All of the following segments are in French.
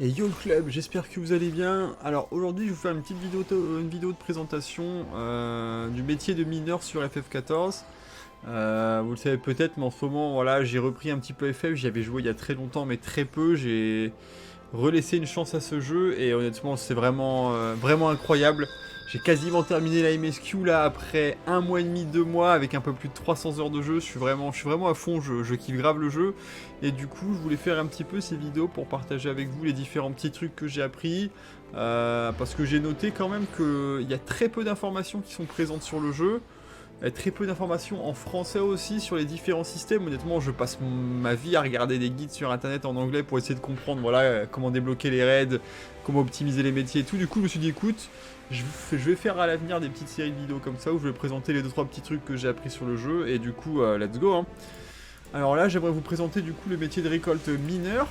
Et yo le club, j'espère que vous allez bien. Alors aujourd'hui je vous fais une petite vidéo, de présentation du métier de mineur sur FF14. Vous le savez peut-être, mais en ce moment voilà, j'ai repris un petit peu FF, j'y avais joué il y a très longtemps mais très peu. J'ai relaissé une chance à ce jeu et honnêtement c'est vraiment, vraiment incroyable. J'ai quasiment terminé la MSQ là après 1 mois et demi, 2 mois avec un peu plus de 300 heures de jeu. Je suis vraiment à fond, je kiffe grave le jeu. Et du coup je voulais faire un petit peu ces vidéos pour partager avec vous les différents petits trucs que j'ai appris. Parce que j'ai noté quand même qu'il y a très peu d'informations qui sont présentes sur le jeu. Très peu d'informations en français aussi sur les différents systèmes. Honnêtement, je passe ma vie à regarder des guides sur internet en anglais pour essayer de comprendre voilà, comment débloquer les raids, comment optimiser les métiers et tout. Du coup, je me suis dit, écoute, je vais faire à l'avenir des petites séries de vidéos comme ça où je vais présenter les 2-3 petits trucs que j'ai appris sur le jeu. Et du coup, let's go. Hein. Alors là, j'aimerais vous présenter du coup le métier de récolte mineur.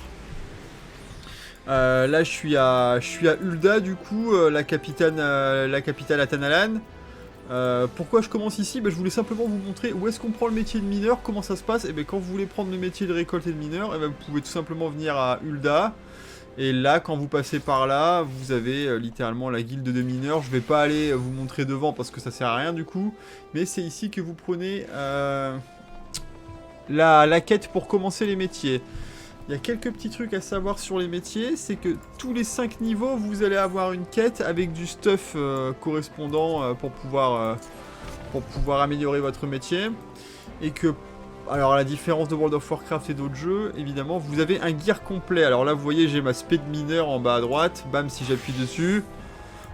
Là, je suis à Ul'dah, du coup, la capitale à Tanalan. Pourquoi je commence ici? Je voulais simplement vous montrer où est-ce qu'on prend le métier de mineur, comment ça se passe. Et quand vous voulez prendre le métier de récolte et de mineur, vous pouvez tout simplement venir à Ul'dah. Et là, quand vous passez par là, vous avez littéralement la guilde de mineurs. Je vais pas aller vous montrer devant parce que ça sert à rien du coup. Mais c'est ici que vous prenez la quête pour commencer les métiers. Il y a quelques petits trucs à savoir sur les métiers, c'est que tous les 5 niveaux, vous allez avoir une quête avec du stuff correspondant pour pouvoir améliorer votre métier. Et que, alors à la différence de World of Warcraft et d'autres jeux, évidemment, vous avez un gear complet. Alors là, vous voyez, j'ai ma spé de mineur en bas à droite, bam, si j'appuie dessus.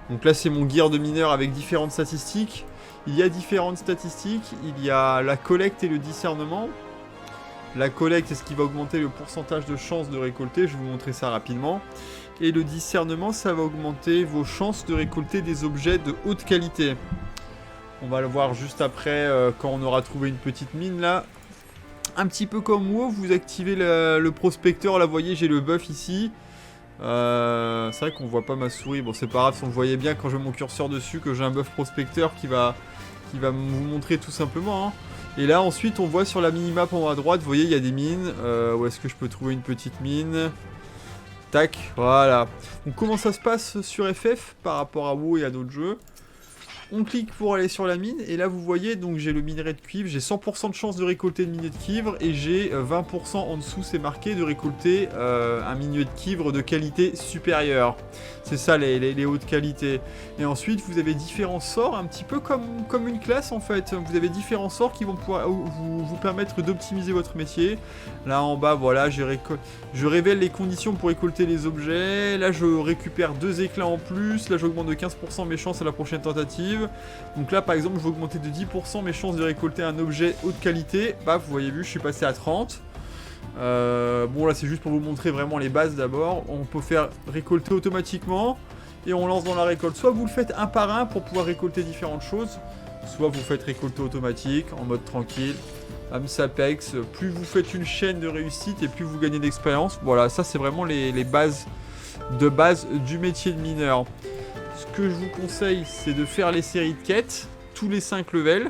Donc là, c'est mon gear de mineur avec différentes statistiques. Il y a différentes statistiques, il y a la collecte et le discernement. La collecte, c'est ce qui va augmenter le pourcentage de chances de récolter, je vais vous montrer ça rapidement. Et le discernement, ça va augmenter vos chances de récolter des objets de haute qualité. On va le voir juste après, quand on aura trouvé une petite mine là. Un petit peu comme WoW, vous activez le prospecteur, là vous voyez j'ai le buff ici. C'est vrai qu'on voit pas ma souris, bon c'est pas grave si on le voyait bien quand je mets mon curseur dessus que j'ai un buff prospecteur qui va vous montrer tout simplement. Hein. Et là ensuite on voit sur la minimap en haut à droite, vous voyez il y a des mines, où est-ce que je peux trouver une petite mine? Tac, voilà. Donc comment ça se passe sur FF par rapport à WoW et à d'autres jeux? On clique pour aller sur la mine, et là vous voyez, donc j'ai le minerai de cuivre, j'ai 100% de chance de récolter le minerai de cuivre, et j'ai 20% en dessous, c'est marqué, de récolter un minerai de cuivre de qualité supérieure. C'est ça les hautes qualités. Et ensuite vous avez différents sorts, un petit peu comme une classe en fait. Vous avez différents sorts qui vont pouvoir vous permettre d'optimiser votre métier. Là en bas, voilà, je révèle les conditions pour récolter les objets. Là je récupère 2 éclats en plus, là j'augmente de 15% mes chances à la prochaine tentative. Donc là par exemple je vais augmenter de 10% mes chances de récolter un objet haute qualité. Bah vous voyez vu, je suis passé à 30. Bon là c'est juste pour vous montrer vraiment les bases d'abord. On peut faire récolter automatiquement et on lance dans la récolte. Soit vous le faites un par un pour pouvoir récolter différentes choses, soit vous faites récolter automatique en mode tranquille. Amsapex, plus vous faites une chaîne de réussite et plus vous gagnez d'expérience. Voilà, ça c'est vraiment les bases de base du métier de mineur. Ce que je vous conseille, c'est de faire les séries de quêtes, tous les 5 levels,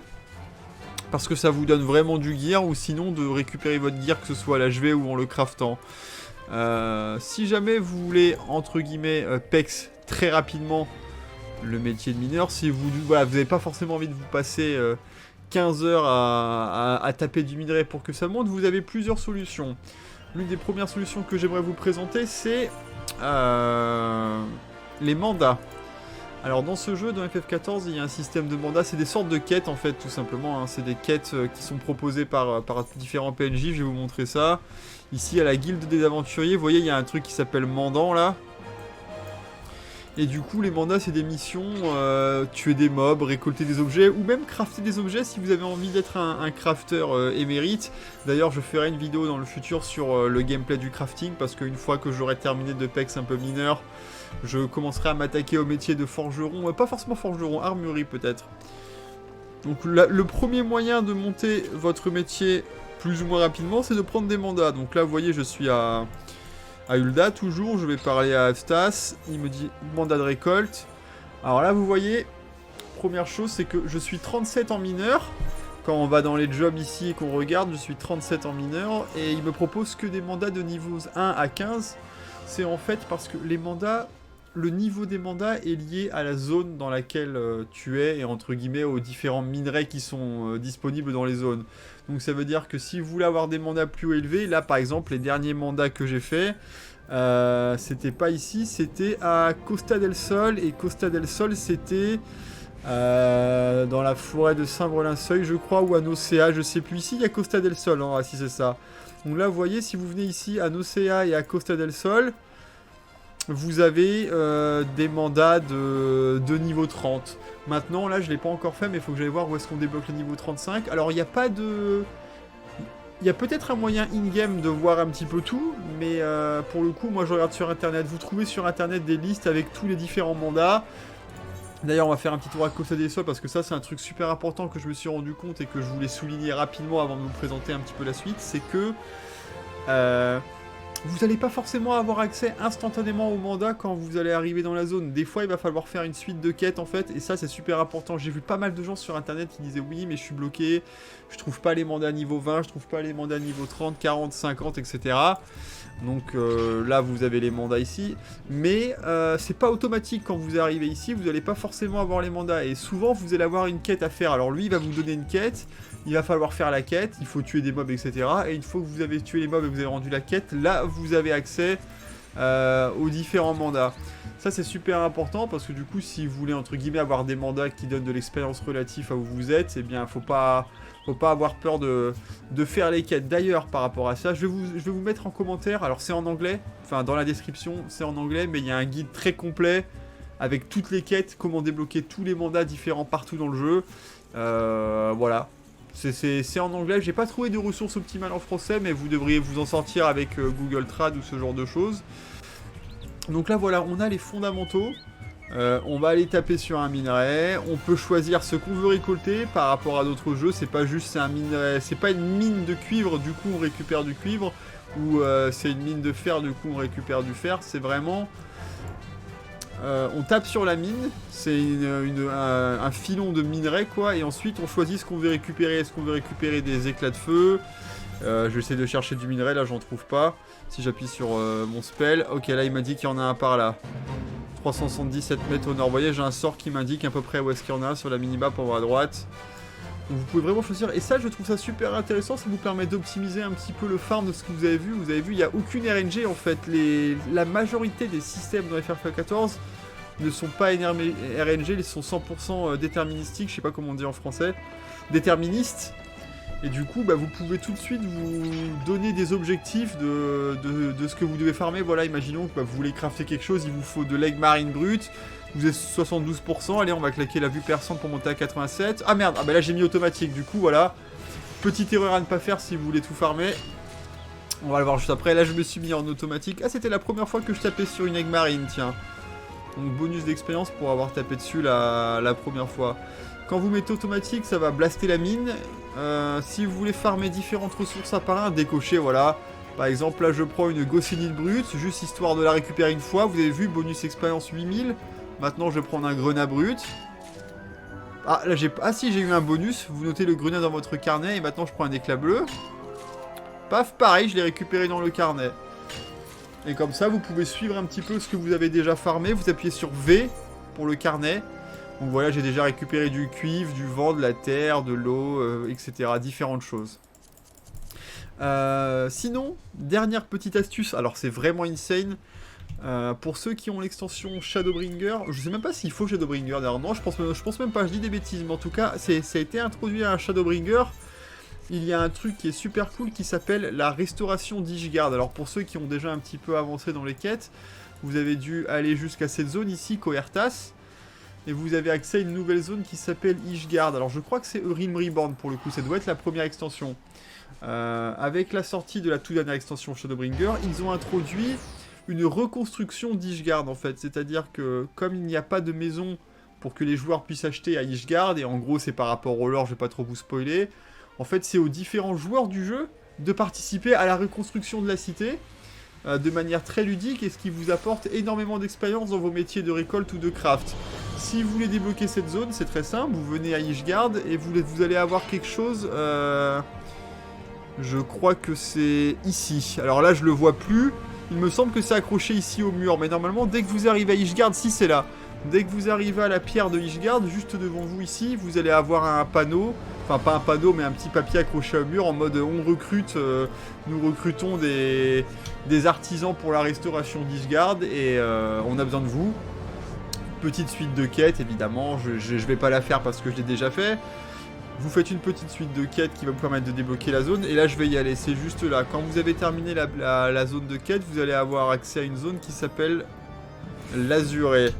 parce que ça vous donne vraiment du gear, ou sinon de récupérer votre gear, que ce soit à l'HV ou en le craftant. Si jamais vous voulez, entre guillemets, pex très rapidement le métier de mineur, si vous n'avez pas forcément envie de vous passer 15 heures à taper du minerai pour que ça monte, vous avez plusieurs solutions. L'une des premières solutions que j'aimerais vous présenter, c'est les mandats. Alors dans ce jeu, dans FF14, il y a un système de mandats, c'est des sortes de quêtes en fait tout simplement, hein. C'est des quêtes qui sont proposées par différents PNJ, je vais vous montrer ça. Ici à la guilde des aventuriers, vous voyez il y a un truc qui s'appelle mandant là. Et du coup les mandats c'est des missions, tuer des mobs, récolter des objets, ou même crafter des objets si vous avez envie d'être un crafter émérite. D'ailleurs je ferai une vidéo dans le futur sur le gameplay du crafting, parce qu'une fois que j'aurai terminé de pex un peu mineur, je commencerai à m'attaquer au métier de forgeron, pas forcément forgeron, armurerie peut-être. Donc le premier moyen de monter votre métier plus ou moins rapidement, c'est de prendre des mandats. Donc là vous voyez je suis à Ul'dah toujours, je vais parler à Avstas, il me dit mandat de récolte. Alors là vous voyez, première chose c'est que je suis 37 en mineur. Quand on va dans les jobs ici et qu'on regarde, je suis 37 en mineur, et il me propose que des mandats de niveaux 1 à 15. c'est en fait parce que les mandats, le niveau des mandats est lié à la zone dans laquelle tu es et entre guillemets aux différents minerais qui sont disponibles dans les zones. Donc ça veut dire que si vous voulez avoir des mandats plus élevés, là par exemple les derniers mandats que j'ai fait, c'était pas ici, c'était à Costa del Sol, et Costa del Sol c'était dans la forêt de Saint-Brelin-Seuil je crois, ou à Nocea, je sais plus. Ici il y a Costa del Sol, hein, si c'est ça. Donc là vous voyez, si vous venez ici à Nocea et à Costa del Sol, vous avez des mandats de niveau 30. Maintenant, là, je ne l'ai pas encore fait, mais il faut que j'aille voir où est-ce qu'on débloque le niveau 35. Alors, il n'y a pas de... Il y a peut-être un moyen in-game de voir un petit peu tout, mais pour le coup, moi, je regarde sur Internet. Vous trouvez sur Internet des listes avec tous les différents mandats. D'ailleurs, on va faire un petit tour à Costa del Sol, parce que ça, c'est un truc super important que je me suis rendu compte et que je voulais souligner rapidement avant de vous présenter un petit peu la suite. C'est que... vous n'allez pas forcément avoir accès instantanément au mandat quand vous allez arriver dans la zone. Des fois, il va falloir faire une suite de quêtes, en fait, et ça, c'est super important. J'ai vu pas mal de gens sur Internet qui disaient « Oui, mais je suis bloqué, je trouve pas les mandats niveau 20, je trouve pas les mandats niveau 30, 40, 50, etc. » Donc là, vous avez les mandats ici. Mais c'est pas automatique quand vous arrivez ici, vous n'allez pas forcément avoir les mandats. Et souvent, vous allez avoir une quête à faire. Alors lui, il va vous donner une quête. Il va falloir faire la quête, il faut tuer des mobs, etc. Et une fois que vous avez tué les mobs et que vous avez rendu la quête, là, vous avez accès aux différents mandats. Ça, c'est super important parce que du coup, si vous voulez, entre guillemets, avoir des mandats qui donnent de l'expérience relative à où vous êtes, eh bien, faut pas avoir peur de faire les quêtes. D'ailleurs, par rapport à ça, je vais vous mettre en commentaire, alors c'est en anglais, enfin, dans la description, c'est en anglais, mais il y a un guide très complet avec toutes les quêtes, comment débloquer tous les mandats différents partout dans le jeu. Voilà. C'est en anglais, j'ai pas trouvé de ressources optimales en français, mais vous devriez vous en sortir avec Google Trad ou ce genre de choses. Donc là voilà, on a les fondamentaux. On va aller taper sur un minerai, on peut choisir ce qu'on veut récolter par rapport à d'autres jeux, c'est pas juste un minerai, c'est pas une mine de cuivre, du coup on récupère du cuivre, ou c'est une mine de fer, du coup on récupère du fer, c'est vraiment... on tape sur la mine, c'est un filon de minerai quoi, et ensuite on choisit ce qu'on veut récupérer. Est-ce qu'on veut récupérer des éclats de feu? Je vais essayer de chercher du minerai, là j'en trouve pas. Si j'appuie sur mon spell, ok là il m'a dit qu'il y en a un par là. 377 mètres au nord, vous voyez j'ai un sort qui m'indique à peu près où est-ce qu'il y en a sur la minimap en haut à droite. Donc vous pouvez vraiment choisir, et ça je trouve ça super intéressant, ça vous permet d'optimiser un petit peu le farm de ce que vous avez vu, il n'y a aucune RNG en fait, la majorité des systèmes dans FF 14 ne sont pas RNG, ils sont 100% déterministiques, je sais pas comment on dit en français, déterministes, et du coup bah, vous pouvez tout de suite vous donner des objectifs de ce que vous devez farmer. Voilà, imaginons que bah, vous voulez crafter quelque chose, il vous faut de l'aigle marine brute. Vous êtes 72%, allez on va claquer la vue perçante pour monter à 87. Ah merde, ah bah là j'ai mis automatique, du coup voilà. Petite erreur à ne pas faire si vous voulez tout farmer. On va le voir juste après, là je me suis mis en automatique. Ah c'était la première fois que je tapais sur une egg marine, tiens. Donc bonus d'expérience pour avoir tapé dessus la première fois. Quand vous mettez automatique, ça va blaster la mine. Si vous voulez farmer différentes ressources à part un, décochez, voilà. Par exemple là je prends une gossinite brute, juste histoire de la récupérer une fois. Vous avez vu, bonus expérience 8000. Maintenant, je vais prendre un grenat brut. Ah, là, si, j'ai eu un bonus. Vous notez le grenat dans votre carnet. Et maintenant, je prends un éclat bleu. Paf, pareil, je l'ai récupéré dans le carnet. Et comme ça, vous pouvez suivre un petit peu ce que vous avez déjà farmé. Vous appuyez sur V pour le carnet. Donc voilà, j'ai déjà récupéré du cuivre, du vent, de la terre, de l'eau, etc. Différentes choses. Sinon, dernière petite astuce. Alors, c'est vraiment insane. Pour ceux qui ont l'extension Shadowbringer, je sais même pas s'il faut Shadowbringer d'ailleurs, non je pense même pas, je dis des bêtises, mais en tout cas ça a été introduit à un Shadowbringer. Il y a un truc qui est super cool qui s'appelle la restauration d'Ishgard. Alors pour ceux qui ont déjà un petit peu avancé dans les quêtes, vous avez dû aller jusqu'à cette zone ici, Coertas, et vous avez accès à une nouvelle zone qui s'appelle Ishgard. Alors je crois que c'est Urim Reborn pour le coup, ça doit être la première extension. Avec la sortie de la toute dernière extension Shadowbringer, ils ont introduit une reconstruction d'Ishgard en fait, c'est-à-dire que comme il n'y a pas de maison pour que les joueurs puissent acheter à Ishgard, et en gros c'est par rapport au lore, je vais pas trop vous spoiler, en fait c'est aux différents joueurs du jeu de participer à la reconstruction de la cité de manière très ludique, et ce qui vous apporte énormément d'expérience dans vos métiers de récolte ou de craft. Si vous voulez débloquer cette zone, c'est très simple, vous venez à Ishgard et vous allez avoir quelque chose, je crois que c'est ici, alors là je le vois plus. Il me semble que c'est accroché ici au mur, mais normalement, dès que vous arrivez à Ishgard, si c'est là. Dès que vous arrivez à la pierre de Ishgard, juste devant vous ici, vous allez avoir un panneau, enfin pas un panneau, mais un petit papier accroché au mur en mode on recrute, nous recrutons des artisans pour la restauration d'Ishgard et on a besoin de vous. Petite suite de quêtes, évidemment, je vais pas la faire parce que je l'ai déjà fait. Vous faites une petite suite de quêtes qui va vous permettre de débloquer la zone, et là je vais y aller, c'est juste là. Quand vous avez terminé la zone de quête, vous allez avoir accès à une zone qui s'appelle l'Azuré.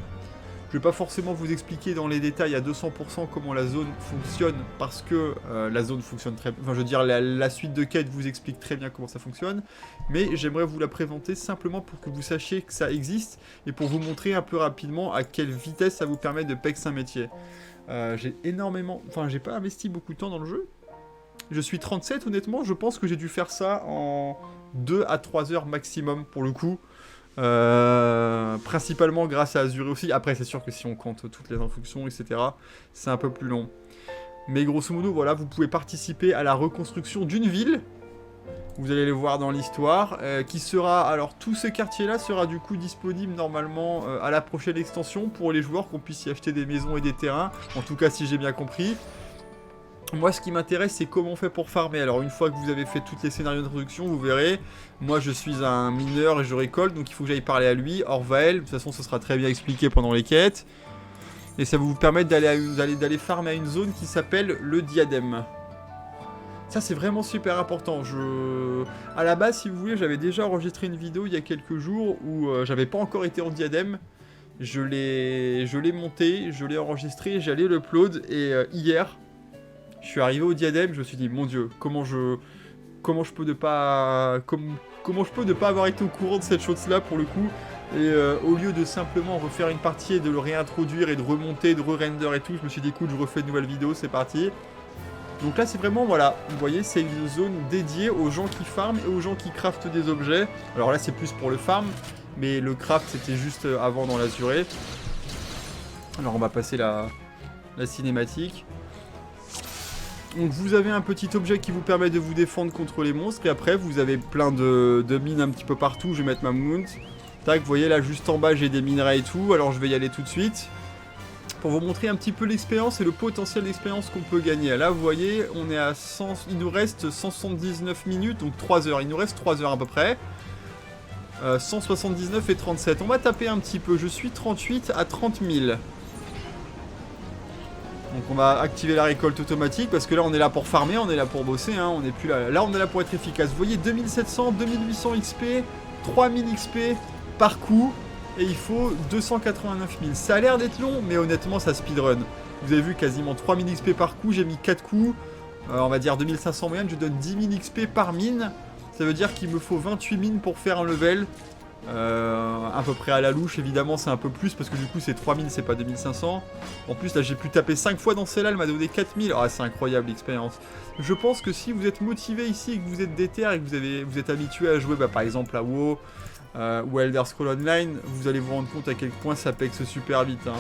Je vais pas forcément vous expliquer dans les détails à 200% comment la zone fonctionne, parce que la zone fonctionne très bien. Enfin, je veux dire, la suite de quêtes vous explique très bien comment ça fonctionne, mais j'aimerais vous la présenter simplement pour que vous sachiez que ça existe, et pour vous montrer un peu rapidement à quelle vitesse ça vous permet de pex un métier. J'ai énormément... Enfin, j'ai pas investi beaucoup de temps dans le jeu. Je suis 37, honnêtement, je pense que j'ai dû faire ça en 2 à 3 heures maximum, pour le coup. Principalement grâce à Azuré aussi. Après, c'est sûr que si on compte toutes les instructions, etc., c'est un peu plus long. Mais grosso modo, voilà, vous pouvez participer à la reconstruction d'une ville. Vous allez le voir dans l'histoire, qui sera... Alors, tout ce quartier-là sera du coup disponible normalement à la prochaine extension pour les joueurs, qu'on puisse y acheter des maisons et des terrains. En tout cas, si j'ai bien compris. Moi, ce qui m'intéresse, c'est comment on fait pour farmer. Alors, une fois que vous avez fait tous les scénarios d'introduction, vous verrez. Moi, je suis un mineur et je récolte, donc il faut que j'aille parler à lui. Orvael, de toute façon, ce sera très bien expliqué pendant les quêtes. Et ça va vous permettre d'aller farmer à une zone qui s'appelle le Diadème. Ça, c'est vraiment super important. À la base, si vous voulez, j'avais déjà enregistré une vidéo il y a quelques jours où j'avais pas encore été en Diadème. Je l'ai monté, je l'ai enregistré, j'allais l'upload, et hier... Je suis arrivé au Diadème, je me suis dit, mon Dieu, comment je peux ne pas avoir été au courant de cette chose-là pour le coup. Et au lieu de simplement refaire une partie et de le réintroduire et de remonter, de re-render et tout, je me suis dit, écoute, je refais une nouvelle vidéo, c'est parti. Donc là, c'est vraiment, voilà, vous voyez, c'est une zone dédiée aux gens qui farment et aux gens qui craftent des objets. Alors là, c'est plus pour le farm, mais le craft, c'était juste avant dans l'Azuré. Alors on va passer la cinématique. Donc vous avez un petit objet qui vous permet de vous défendre contre les monstres, et après vous avez plein de mines un petit peu partout. Je vais mettre ma mount. Tac, vous voyez là juste en bas j'ai des minerais et tout, alors je vais y aller tout de suite. Pour vous montrer un petit peu l'expérience et le potentiel d'expérience qu'on peut gagner. Là vous voyez, on est à 100, il nous reste 179 minutes, donc 3 heures. Il nous reste 3 heures à peu près. 179 et 37. On va taper un petit peu, je suis 38 à 30 000. Donc on va activer la récolte automatique parce que là on est là pour farmer, on est là pour bosser, hein, on n'est plus là. Là on est là pour être efficace. Vous voyez 2700, 2800 XP, 3000 XP par coup et il faut 289 000. Ça a l'air d'être long mais honnêtement ça speedrun. Vous avez vu quasiment 3000 XP par coup, j'ai mis 4 coups, on va dire 2500 moyenne, je donne 10 000 XP par mine. Ça veut dire qu'il me faut 28 mines pour faire un level. À peu près à la louche, évidemment c'est un peu plus parce que du coup c'est 3000, c'est pas 2500. En plus là j'ai pu taper 5 fois dans celle-là, elle m'a donné 4000. Ah, c'est incroyable l'expérience. Je pense que si vous êtes motivé ici et que vous êtes déter et que vous êtes habitué à jouer par exemple à WoW ou à Elder Scrolls Online, vous allez vous rendre compte à quel point ça pexe super vite, hein.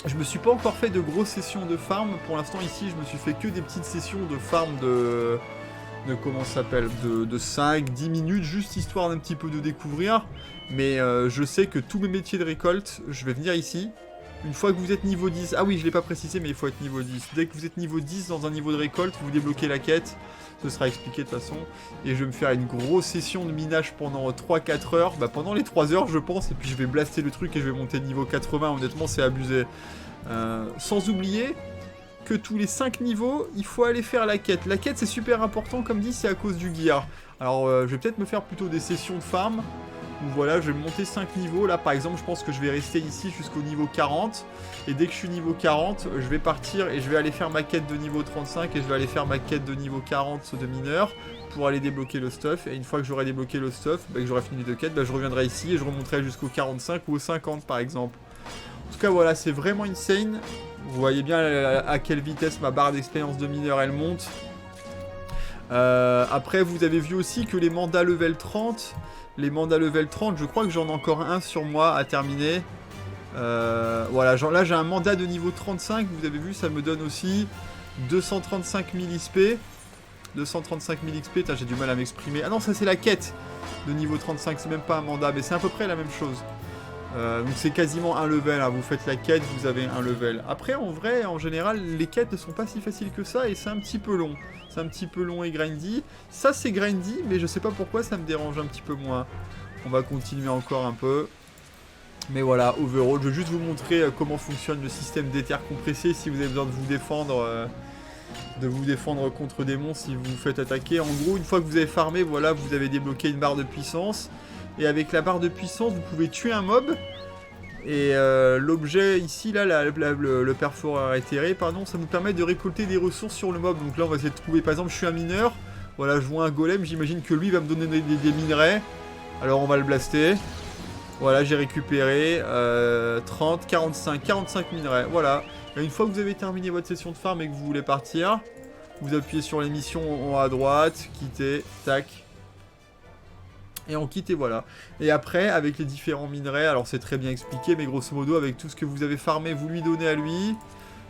Je me suis pas encore fait de grosses sessions de farm. Pour l'instant ici je me suis fait que des petites sessions de farm de comment ça s'appelle, de 5-10 minutes, juste histoire d'un petit peu de découvrir. Mais je sais que tous mes métiers de récolte, je vais venir ici. Une fois que vous êtes niveau 10, ah oui je l'ai pas précisé mais il faut être niveau 10. Dès que vous êtes niveau 10 dans un niveau de récolte, vous débloquez la quête. Ce sera expliqué de toute façon. Et je vais me faire une grosse session de minage pendant 3-4 heures. Bah pendant les 3 heures je pense. Et puis je vais blaster le truc et je vais monter niveau 80. Honnêtement c'est abusé. Sans oublier que tous les 5 niveaux, il faut aller faire la quête. La quête c'est super important, comme dit, c'est à cause du gear. Alors je vais peut-être me faire plutôt des sessions de farm. Où voilà, je vais monter 5 niveaux. Là par exemple, je pense que je vais rester ici jusqu'au niveau 40. Et dès que je suis niveau 40, je vais partir et je vais aller faire ma quête de niveau 35. Et je vais aller faire ma quête de niveau 40 de mineur pour aller débloquer le stuff. Et une fois que j'aurai débloqué le stuff, que j'aurai fini de quête, je reviendrai ici et je remonterai jusqu'au 45 ou au 50 par exemple. En tout cas voilà, c'est vraiment insane. Vous voyez bien à quelle vitesse ma barre d'expérience de mineur elle monte. Après vous avez vu aussi que les mandats level 30, je crois que j'en ai encore un sur moi à terminer. Voilà, genre là j'ai un mandat de niveau 35, vous avez vu, ça me donne aussi 235 000 XP. 235 000 XP, j'ai du mal à m'exprimer. Ah non, ça c'est la quête. de niveau 35, c'est même pas un mandat, mais c'est à peu près la même chose. Donc c'est quasiment un level, hein. Vous faites la quête, vous avez un level. Après, en vrai, en général, les quêtes ne sont pas si faciles que ça, et c'est un petit peu long. C'est un petit peu long et grindy. Ça, c'est grindy, mais je sais pas pourquoi ça me dérange un petit peu moins. On va continuer encore un peu. Mais voilà, overall, je vais juste vous montrer comment fonctionne le système d'éther compressé si vous avez besoin de vous défendre contre des monstres si vous vous faites attaquer. En gros, une fois que vous avez farmé, voilà, vous avez débloqué une barre de puissance. Et avec la barre de puissance, vous pouvez tuer un mob. Et l'objet ici, là, le perforateur éthéré, pardon, ça nous permet de récolter des ressources sur le mob. Donc là, on va essayer de trouver, par exemple, je suis un mineur. Voilà, je vois un golem, j'imagine que lui va me donner des minerais. Alors on va le blaster. Voilà, j'ai récupéré 30, 45 minerais. Voilà. Et une fois que vous avez terminé votre session de farm et que vous voulez partir, vous appuyez sur les missions en haut à droite, quitter, tac. Et on quitte et voilà. Et après, avec les différents minerais, alors c'est très bien expliqué, mais grosso modo, avec tout ce que vous avez farmé, vous lui donnez à lui.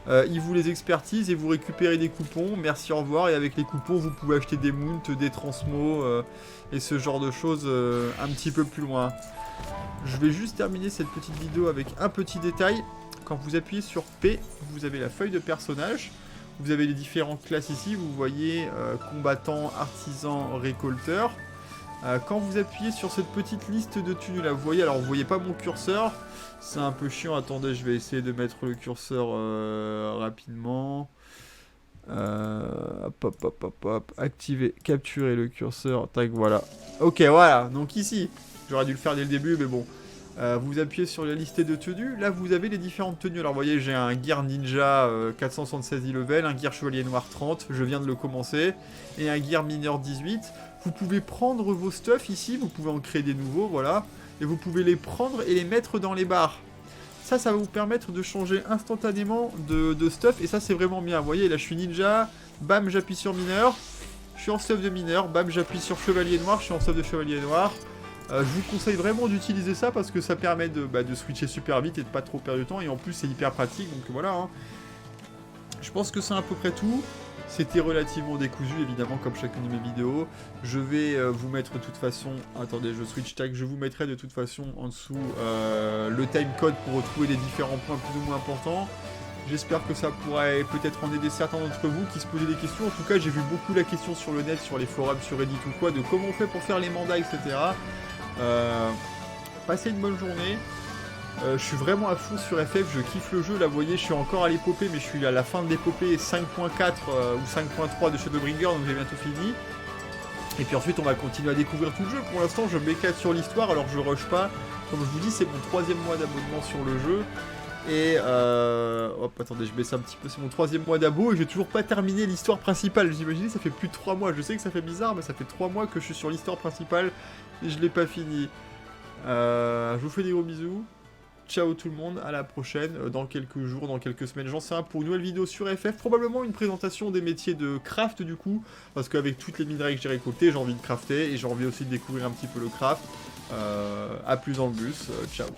Il vous les expertise et vous récupérez des coupons. Merci, au revoir. Et avec les coupons, vous pouvez acheter des mounts, des transmos et ce genre de choses un petit peu plus loin. Je vais juste terminer cette petite vidéo avec un petit détail. Quand vous appuyez sur P, vous avez la feuille de personnage. Vous avez les différentes classes ici. Vous voyez combattant, artisan, récolteur. Quand vous appuyez sur cette petite liste de tenues là, vous voyez, alors vous voyez pas mon curseur, c'est un peu chiant, attendez, je vais essayer de mettre le curseur rapidement. Hop, activer, capturer le curseur, tac, voilà. Ok, voilà, donc ici, j'aurais dû le faire dès le début, mais bon. Vous appuyez sur la liste de tenues, là vous avez les différentes tenues. Alors vous voyez, j'ai un gear ninja 476 level, un gear chevalier noir 30, je viens de le commencer, et un gear mineur 18. Vous pouvez prendre vos stuff ici, vous pouvez en créer des nouveaux, voilà, et vous pouvez les prendre et les mettre dans les barres. Ça va vous permettre de changer instantanément de stuff, et ça c'est vraiment bien. Vous voyez, là je suis ninja, bam, j'appuie sur mineur, je suis en stuff de mineur, bam, j'appuie sur chevalier noir, je suis en stuff de chevalier noir. Je vous conseille vraiment d'utiliser ça parce que ça permet de switcher super vite et de pas trop perdre de temps, et en plus c'est hyper pratique, donc voilà. Hein. Je pense que c'est à peu près tout. C'était relativement décousu, évidemment, comme chacune de mes vidéos. Je vais vous mettre de toute façon... Attendez, je switch tag. Je vous mettrai de toute façon en dessous le timecode pour retrouver les différents points plus ou moins importants. J'espère que ça pourrait peut-être en aider certains d'entre vous qui se posaient des questions. En tout cas, j'ai vu beaucoup la question sur le net, sur les forums, sur Reddit ou quoi, de comment on fait pour faire les mandats, etc. Passez une bonne journée. Je suis vraiment à fond sur FF, je kiffe le jeu, là vous voyez je suis encore à l'épopée, mais je suis à la fin de l'épopée 5.4 ou 5.3 de Shadowbringer, donc j'ai bientôt fini. Et puis ensuite on va continuer à découvrir tout le jeu. Pour l'instant je m'éclate sur l'histoire, alors je rush pas. Comme je vous dis, c'est mon 3e mois d'abonnement sur le jeu. Et hop, attendez, je baisse un petit peu, c'est mon 3e mois d'abo et j'ai toujours pas terminé l'histoire principale. J'imagine ça fait plus de 3 mois, je sais que ça fait bizarre, mais ça fait 3 mois que je suis sur l'histoire principale et je l'ai pas fini. Je vous fais des gros bisous. Ciao tout le monde, à la prochaine, dans quelques jours, dans quelques semaines, j'en sais rien, pour une nouvelle vidéo sur FF, probablement une présentation des métiers de craft du coup, parce qu'avec toutes les minerais que j'ai récoltées, j'ai envie de crafter, et j'ai envie aussi de découvrir un petit peu le craft. À plus dans le bus, ciao.